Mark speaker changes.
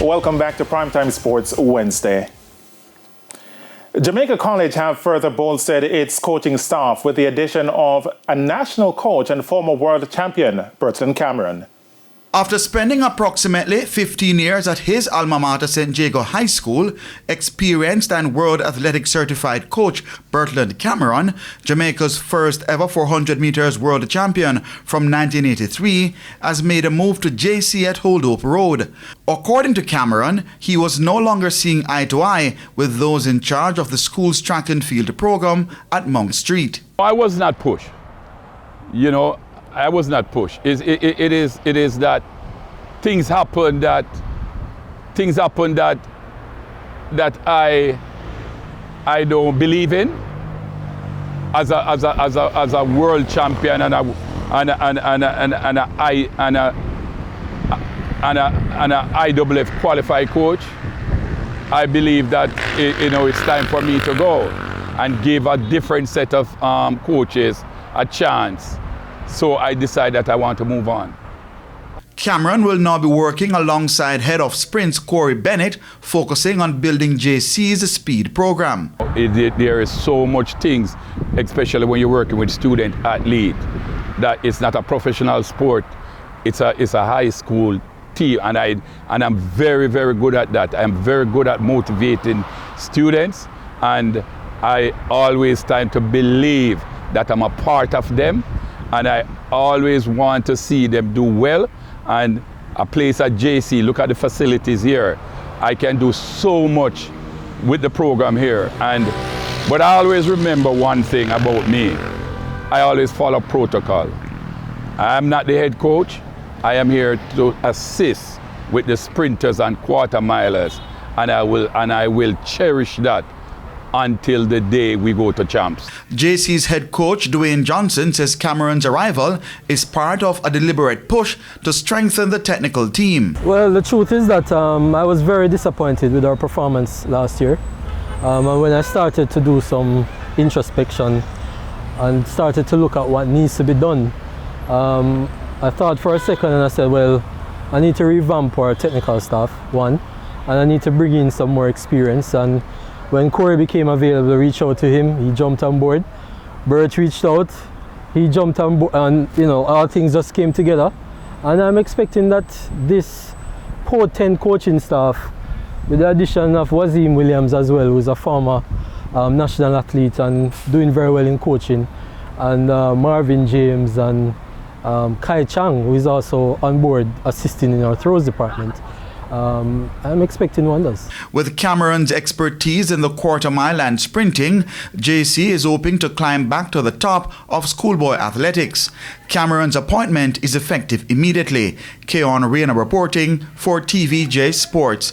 Speaker 1: Welcome back to Primetime Sports Wednesday. Jamaica College have further bolstered its coaching staff with the addition of a national coach and former world champion, Bertland Cameron.
Speaker 2: After spending approximately 15 years at his alma mater, St Jago High School, experienced and World Athletic certified coach Bertland Cameron, Jamaica's first ever 400 meters world champion from 1983, has made a move to JC at Holdope Road. According to Cameron, he was no longer seeing eye to eye with those in charge of the school's track and field program at Mount Street.
Speaker 3: I was not pushed. I was not pushed. It is that things happen that I don't believe in as a world champion and an IAAF qualified coach. I believe that it's time for me to go and give a different set of coaches a chance. So I decided that I want to move on.
Speaker 2: Cameron will now be working alongside head of sprints Corey Bennett, focusing on building JC's speed program.
Speaker 3: There is so much things, especially when you're working with student athlete, that it's not a professional sport. It's a high school team, and I'm very, very good at that. I'm very good at motivating students, and I always try to believe that I'm a part of them. And I always want to see them do well. And a place at JC, look at the facilities here. I can do so much with the program here. But I always remember one thing about me. I always follow protocol. I'm not the head coach. I am here to assist with the sprinters and quarter milers. And I will cherish that until the day we go to champs.
Speaker 2: JC's head coach Dwayne Johnson says Cameron's arrival is part of a deliberate push to strengthen the technical team.
Speaker 4: Well, the truth is that I was very disappointed with our performance last year. And when I started to do some introspection and started to look at what needs to be done, I thought for a second and I said, well, I need to revamp our technical staff, one, and I need to bring in some more experience. And when Corey became available, I reached out to him, he jumped on board. Bert reached out, he jumped on board, and all things just came together. And I'm expecting that this potent coaching staff, with the addition of Wazim Williams as well, who's a former national athlete and doing very well in coaching, and Marvin James and Kai Chang, who is also on board assisting in our throws department. I'm expecting wonders.
Speaker 2: With Cameron's expertise in the quarter mile and sprinting, JC is hoping to climb back to the top of schoolboy athletics. Cameron's appointment is effective immediately. Keon Reina reporting for TVJ Sports.